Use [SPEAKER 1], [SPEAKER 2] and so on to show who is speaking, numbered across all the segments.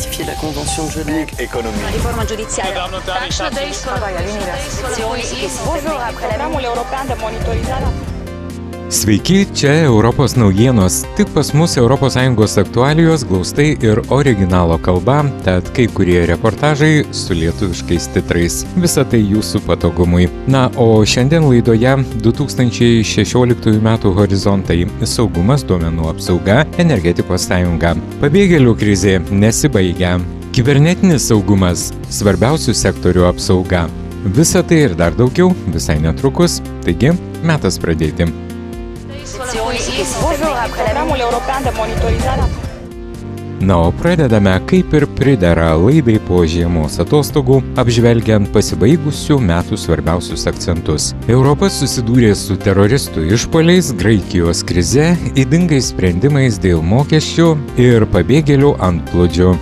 [SPEAKER 1] ratifier la Convention de Genève.
[SPEAKER 2] Économie.
[SPEAKER 3] La riforma giudiziaria.
[SPEAKER 4] Sveiki, čia Europos naujienos. Tik pas mus ES aktualijos glaustai ir originalo kalba, tad kai kurie reportažai su lietuviškais titrais. Visa tai jūsų patogumui. Na, o šiandien laidoje 2016 m. horizontai – saugumas, duomenų apsauga, energetikos sąjunga. Pabėgėlių krizė nesibaigia. Kibernetinis saugumas – svarbiausių sektorių apsauga. Visa tai ir dar daugiau visai netrukus, taigi metas pradėti. Na, o pradedame kaip ir pridera laidai po žiemos atostogų, apžvelgiant pasibaigusių metų svarbiausius akcentus. Europa susidūrė su teroristų išpuoliais, Graikijos krize, ydingais sprendimais dėl mokesčių ir pabėgėlių antplūdžių.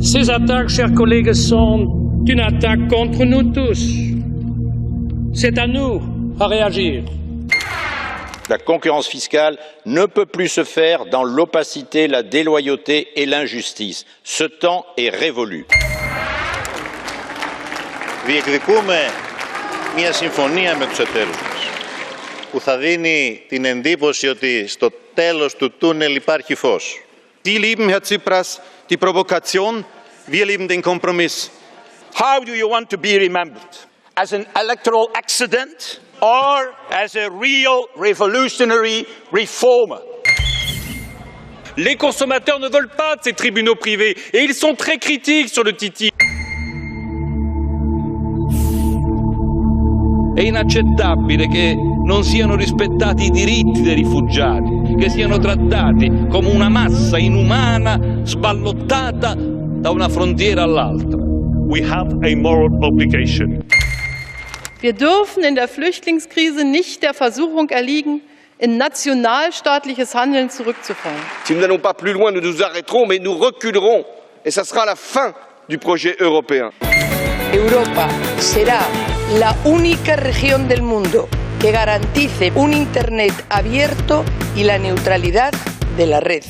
[SPEAKER 5] Ces attaques, chers collègues, sont une attaque contre nous tous. C'est à nous à réagir.
[SPEAKER 6] La concurrence fiscale ne peut plus se faire dans l'opacité, la déloyauté et l'injustice. Ce temps est révolu.
[SPEAKER 7] Διεκδικούμε μια συμφωνία με τους εταίρους μας που θα δίνει την εντύπωση ότι στο τέλος του τούνελ υπάρχει φως.
[SPEAKER 8] Sie lieben, Herr Tsipras, die Provokation, wir lieben den Kompromiss.
[SPEAKER 9] How do you want to be remembered? As an electoral accident or as a real revolutionary reformer?
[SPEAKER 5] Les consommateurs ne veulent pas de ces tribunaux privés et ils sont très critiques sur le TTIP.
[SPEAKER 10] È inaccettabile che non siano rispettati i diritti dei rifugiati, che siano trattati come una massa inumana sballottata da una frontiera all'altra.
[SPEAKER 5] We have a moral obligation.
[SPEAKER 11] Wir dürfen in der Flüchtlingskrise nicht der Versuchung erliegen, in nationalstaatliches Handeln zurückzufallen.
[SPEAKER 12] Si nous n'allons pas plus loin, nous nous arrêterons, mais nous reculerons. Et ça sera la fin du projet européen.
[SPEAKER 13] Europa será la única región del mundo que garantice un Internet abierto y la neutralidad de la red.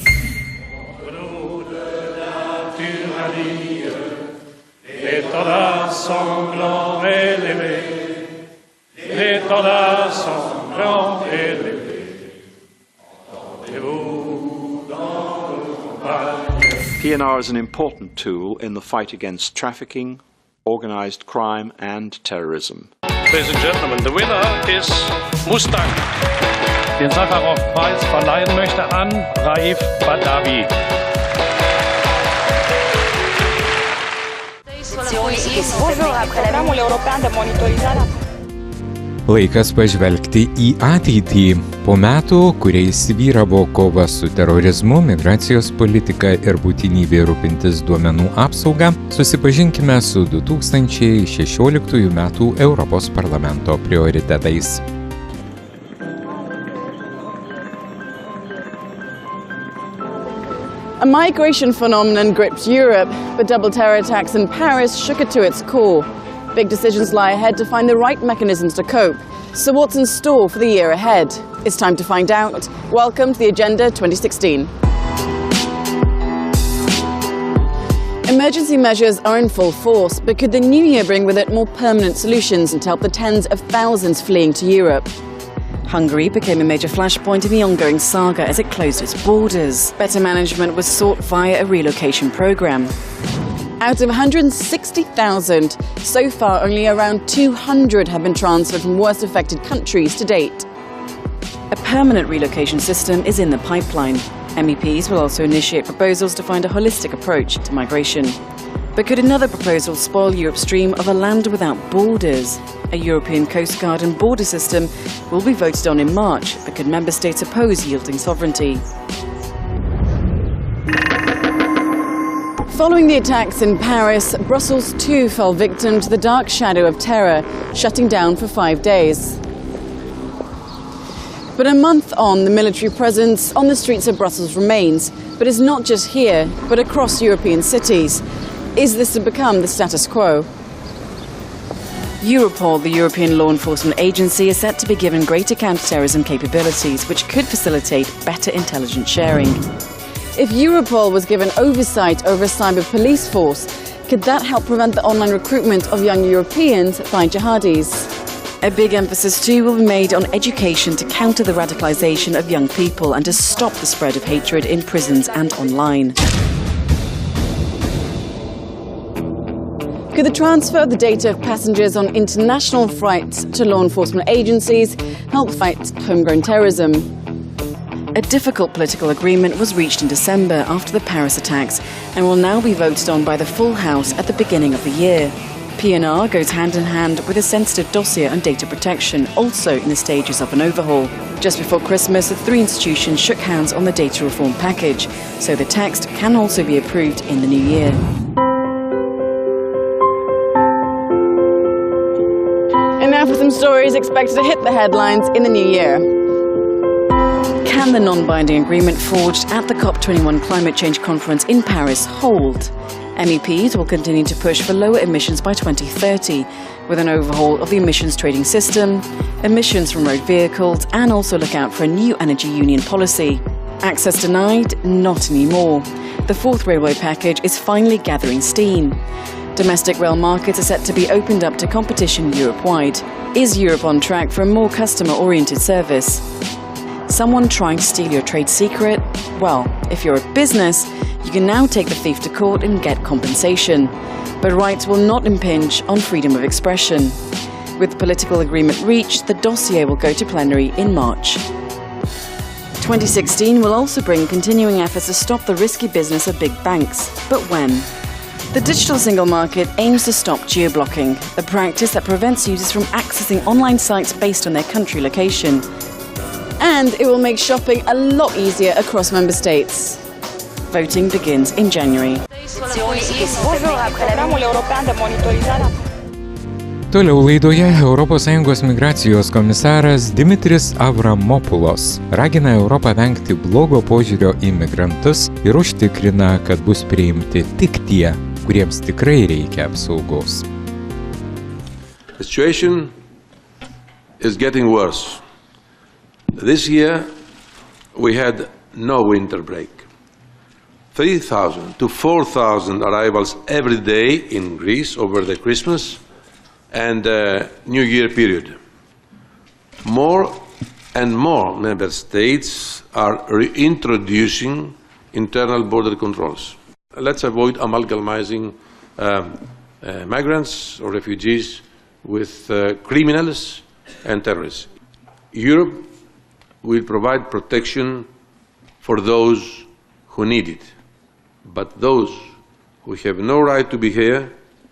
[SPEAKER 14] PNR is an important tool in the fight against trafficking, organized crime and terrorism.
[SPEAKER 5] Ladies and gentlemen, the winner is Mustang. Den Sakharov-Preis verleihen möchte an Raif Badawi.
[SPEAKER 4] Laikas pažvelgti į ateitį. Po metų, kuriais vyravo kova su terorizmu, migracijos politika ir būtinybė rūpintis duomenų apsaugą, susipažinkime su 2016 m. Europos parlamento prioritetais.
[SPEAKER 15] A migration phenomenon gripped Europe, but double terror attacks in Paris shook it to its core. Big decisions lie ahead to find the right mechanisms to cope. So what's in store for the year ahead? It's time to find out. Welcome to the Agenda 2016. Emergency measures are in full force, but could the new year bring with it more permanent solutions and help the tens of thousands fleeing to Europe? Hungary became a major flashpoint in the ongoing saga as it closed its borders. Better management was sought via a relocation program. Out of 160,000, so far only around 200 have been transferred from worst affected countries to date. A permanent relocation system is in the pipeline. MEPs will also initiate proposals to find a holistic approach to migration. But could another proposal spoil Europe's dream of a land without borders? A European Coast Guard and border system will be voted on in March, but could member states oppose yielding sovereignty? Following the attacks in Paris, Brussels too fell victim to the dark shadow of terror, shutting down for 5 days. But a month on, the military presence on the streets of Brussels remains, but it's not just here, but across European cities. Is this to become the status quo? Europol, the European law enforcement agency, is set to be given greater counter-terrorism capabilities, which could facilitate better intelligence sharing. If Europol was given oversight over a cyber police force, could that help prevent the online recruitment of young Europeans by jihadis? A big emphasis too will be made on education to counter the radicalization of young people and to stop the spread of hatred in prisons and online. Could the transfer of the data of passengers on international flights to law enforcement agencies help fight homegrown terrorism? A difficult political agreement was reached in December after the Paris attacks and will now be voted on by the full House at the beginning of the year. PNR goes hand in hand with a sensitive dossier on data protection, also in the stages of an overhaul. Just before Christmas, the three institutions shook hands on the data reform package, so the text can also be approved in the new year. And now for some stories expected to hit the headlines in the new year. Can the non-binding agreement forged at the COP21 climate change conference in Paris hold? MEPs will continue to push for lower emissions by 2030, with an overhaul of the emissions trading system, emissions from road vehicles, and also look out for a new energy union policy. Access denied? Not anymore. The fourth railway package is finally gathering steam. Domestic rail markets are set to be opened up to competition Europe-wide. Is Europe on track for a more customer-oriented service? Someone trying to steal your trade secret? Well, if you're a business, you can now take the thief to court and get compensation. But rights will not impinge on freedom of expression. With political agreement reached, the dossier will go to plenary in March. 2016 will also bring continuing efforts to stop the risky business of big banks. But when? The digital single market aims to stop geo-blocking, a practice that prevents users from accessing online sites based on their country location. And it will make shopping a lot easier across member states. Voting begins in January.
[SPEAKER 4] Toliau laidoje ES migracijos komisaras Dimitris Avramopoulos ragina Europą vengti blogo požiūrio į migrantus ir užtikrina, kad bus priimti tik tie, kuriems tikrai reikia apsaugos.
[SPEAKER 1] The situation is getting worse. This year we had no winter break. 3,000 to 4,000 arrivals every day in Greece over the Christmas and New Year period. More and more member states are reintroducing internal border controls. Let's avoid amalgamizing migrants or refugees with criminals and terrorists. Europe will provide protection for those who need it, but those who have no right to be here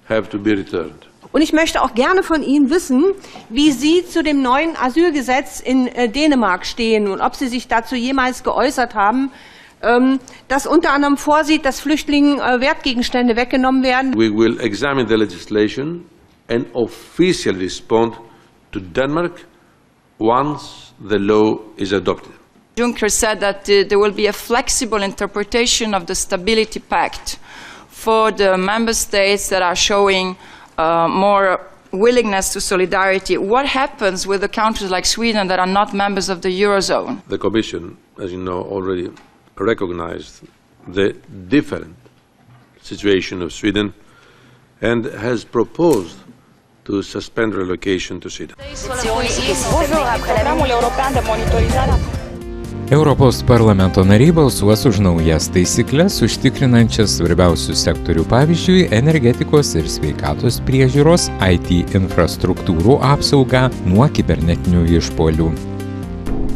[SPEAKER 1] have to be returned.
[SPEAKER 2] Und ich möchte auch gerne von Ihnen wissen, wie Sie zu dem neuen Asylgesetz in Dänemark stehen und ob Sie sich dazu jemals geäußert haben, das unter anderem vorsieht, dass Flüchtlingen Wertgegenstände weggenommen werden.
[SPEAKER 1] We will examine the legislation and officially respond to Denmark once the law is adopted.
[SPEAKER 3] Juncker said that there will be a flexible interpretation of the Stability Pact for the member states that are showing more willingness to solidarity. What happens with the countries like Sweden that are not members of the Eurozone?
[SPEAKER 1] The Commission, as you know, already recognized the different situation of Sweden and has proposed to suspend relocation to Sweden.
[SPEAKER 4] Europos parlamento nariai balsuos už naujas taisyklės, užtikrinančias svarbiausių sektorių, pavyzdžiui, energetikos ir sveikatos priežiūros, IT infrastruktūrų apsaugą nuo kibernetinių išpuolių.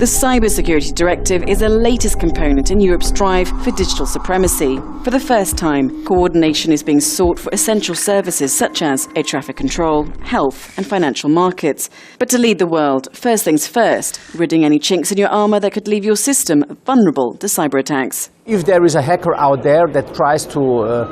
[SPEAKER 15] The Cybersecurity Directive is the latest component in Europe's drive for digital supremacy. For the first time, coordination is being sought for essential services such as air traffic control, health and financial markets. But to lead the world, first things first, ridding any chinks in your armor that could leave your system vulnerable to cyber attacks.
[SPEAKER 16] If there is a hacker out there that tries to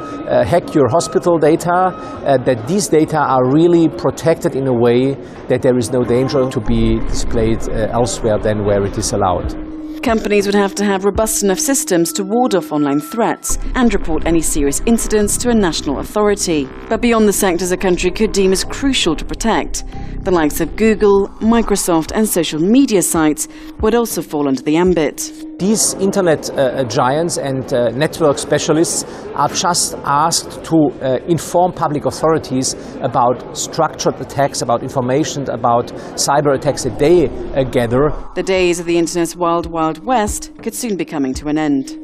[SPEAKER 16] hack your hospital data, that these data are really protected in a way that there is no danger to be displayed elsewhere than where it is allowed.
[SPEAKER 15] Companies would have to have robust enough systems to ward off online threats and report any serious incidents to a national authority. But beyond the sectors a country could deem as crucial to protect, the likes of Google, Microsoft and social media sites would also fall under the ambit.
[SPEAKER 16] These internet giants and network specialists are just asked to inform public authorities about structured attacks, about information, about cyber attacks that they gather.
[SPEAKER 15] The days of the internet's wild, wild west could soon be coming to an end.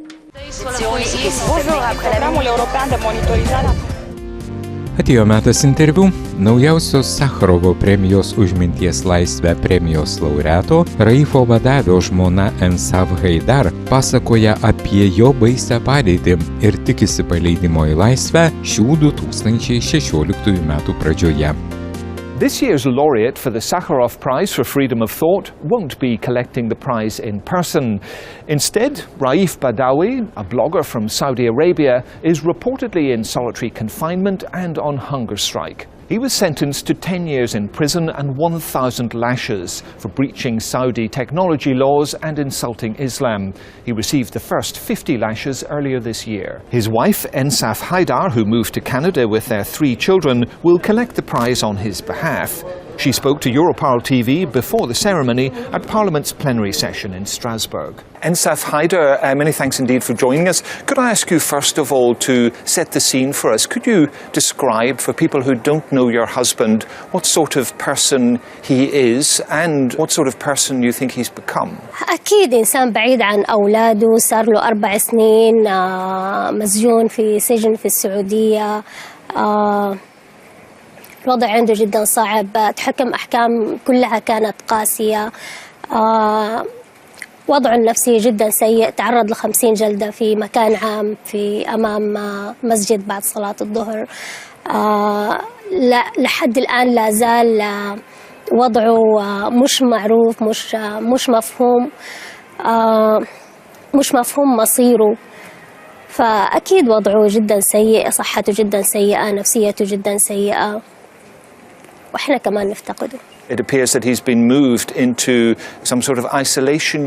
[SPEAKER 4] Atėjo metas interviu. Naujausio Sakharovo premijos už minties laisvę premijos laureato Raifo Badavio žmona Ensaf Haidar pasakoja apie jo baisią padėtį ir tikisi paleidimo į laisvę šių 2016 metų pradžioje.
[SPEAKER 17] This year's laureate for the Sakharov Prize for Freedom of Thought won't be collecting the prize in person. Instead, Raif Badawi, a blogger from Saudi Arabia, is reportedly in solitary confinement and on hunger strike. He was sentenced to 10 years in prison and 1,000 lashes for breaching Saudi technology laws and insulting Islam. He received the first 50 lashes earlier this year. His wife, Ensaf Haidar, who moved to Canada with their 3 children, will collect the prize on his behalf. She spoke to Europol TV before the ceremony at Parliament's plenary session in Strasbourg. Ensaf Haidar, many thanks indeed for joining us. Could I ask you first of all to set the scene for us? Could you describe for people who don't know your husband what sort of person he is and what sort of person you think he's become?
[SPEAKER 18] أكيد إنسان بعيد عن أولاده، صار له 4 سنين مسجون في سجن في السعودية. الوضع عنده جدا صعب، تحكم أحكام كلها كانت قاسية، وضعه النفسي جدا سيء، تعرض ل50 جلدة في مكان عام في أمام مسجد بعد صلاة الظهر. لحد الآن لا زال وضعه مش معروف، مش مفهوم، مش مفهوم مصيره. فأكيد وضعه جدا سيء، صحته جدا سيئة، نفسيته جدا سيئة، وإحنا كمان نفتقده.
[SPEAKER 17] It appears that he's been moved into some sort of isolation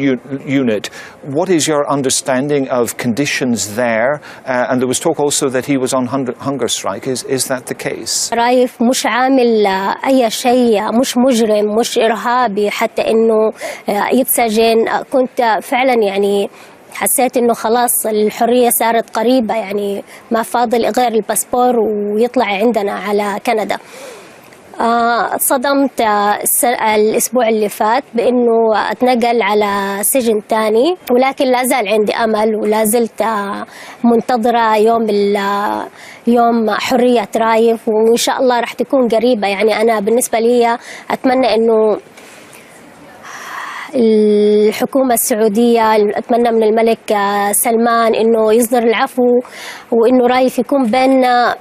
[SPEAKER 17] unit. What is your understanding of conditions there? And there was talk also that he was on hunger strike. Is that the case?
[SPEAKER 18] رايف مش عامل أي شيء، مش مجرم، مش إرهابي حتى إنه يتسجن. كنت فعلا يعني حسيت إنه خلاص الحرية صارت قريبة، يعني ما فاضل غير الباسبور ويطلع عندنا على كندا. صدمت الأسبوع اللي فات بأنه أتنقل على سجن تاني، ولكن لا زال عندي أمل ولا زلت منتظرة يوم حرية رايف، وإن شاء الله رح تكون قريبة. يعني أنا بالنسبة لي أتمنى أنه الحكومة السعودية، أتمنى من الملك سلمان أنه يصدر العفو وأنه رايف يكون بيننا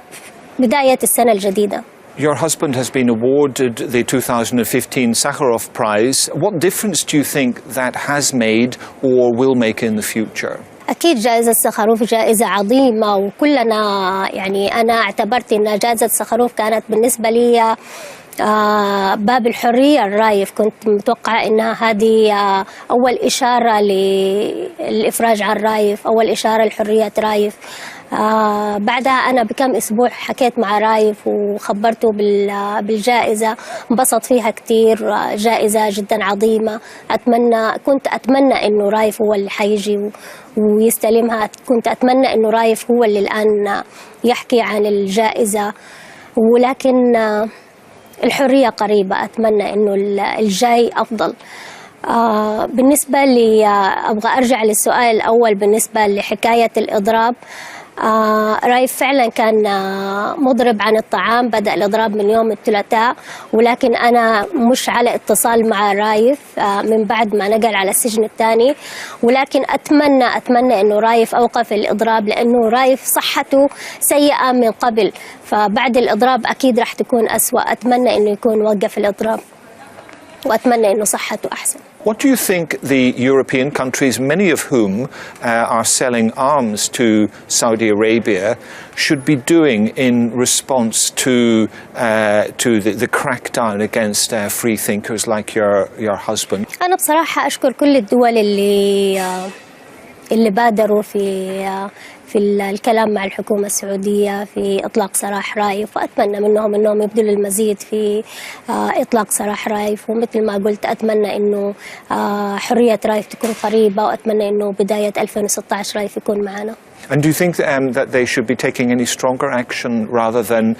[SPEAKER 18] بداية السنة الجديدة.
[SPEAKER 17] Your husband has been awarded the 2015 Sakharov Prize. What difference do you think that has made or will make in the future?
[SPEAKER 18] أكيد جائزة سخروف جائزة عظيمة، وكلنا يعني أنا اعتبرت أن جائزة سخروف كانت بالنسبة لي باب الحرية الرايف. كنت متوقعة أنها هذه أول إشارة للإفراج عن رايف، أول إشارة لحرية رايف. بعدها أنا بكم أسبوع حكيت مع رايف وخبرته بالجائزة، انبسط فيها كتير، جائزة جدا عظيمة. كنت أتمنى أنه رايف هو اللي حيجي ويستلمها، كنت أتمنى أنه رايف هو اللي الآن يحكي عن الجائزة، ولكن الحرية قريبة. أتمنى أنه الجاي أفضل. بالنسبة لي أبغى أرجع للسؤال الأول بالنسبة لحكاية الإضراب. رايف فعلا كان مضرب عن الطعام، بدأ الإضراب من يوم الثلاثاء، ولكن أنا مش على اتصال مع رايف من بعد ما نقل على السجن الثاني. ولكن أتمنى أنه رايف أوقف الإضراب، لأنه رايف صحته سيئة من قبل، فبعد الإضراب أكيد راح تكون أسوأ. أتمنى أنه يكون وقف الإضراب، وأتمنى أنه صحته أحسن.
[SPEAKER 17] What do you think the European countries, many of whom are selling arms to Saudi Arabia, should be doing in response to the crackdown against free thinkers like your husband?
[SPEAKER 18] أنا بصراحة أشكر كل الدول اللي بادروا في الكلام مع الحكومة السعودية في إطلاق سراح رايف، وأتمنى منهم أنهم يبذلوا المزيد في إطلاق سراح رايف. ومثل ما قلت أتمنى أنه حرية رايف تكون قريبة، وأتمنى أنه بداية 2016 رايف يكون معنا.
[SPEAKER 17] And do you think that they should be taking any stronger action rather than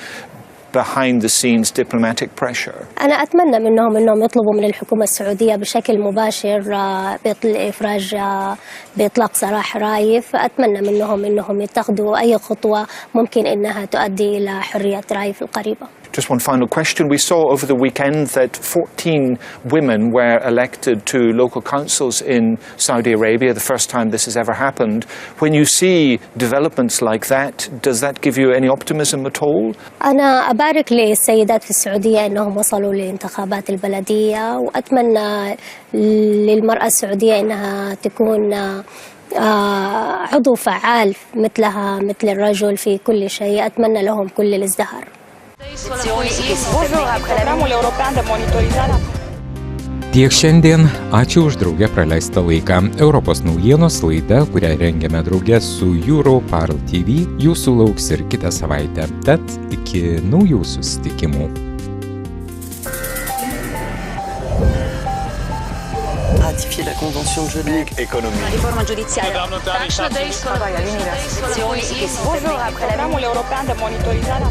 [SPEAKER 17] behind the scenes diplomatic pressure?
[SPEAKER 18] أنا أتمنى منهم أنهم يطلبوا من الحكومة السعودية بشكل مباشر بإفراج بإطلاق سراح رايف. أتمنى منهم أنهم يتخذوا أي خطوة ممكن أنها تؤدي إلى حرية رايف القريبة.
[SPEAKER 17] Just one final question. We saw over the weekend that 14 women were elected to local councils in Saudi Arabia, the first time this has ever happened. When you see developments like that, does that give you any optimism at all?
[SPEAKER 18] أنا أبارك للسيدات في السعودية أنهم وصلوا لانتخابات البلدية، وأتمنى للمرأة السعودية أنها تكون عضو فعال مثلها مثل الرجل في كل شيء. أتمنى لهم كل الازدهار.
[SPEAKER 4] Tiek šiandien, ačiū už drauge praleistą laiką. Europos naujienos laida, kurią rengiame drauge su Europarl TV, jūsų lauks ir kitą savaitę. Tad iki naujų susitikimų.
[SPEAKER 19] Ratifier la Convention de Genève.
[SPEAKER 20] Économie.
[SPEAKER 19] La riforma giudiziaria.
[SPEAKER 20] Programul european de monitorizare.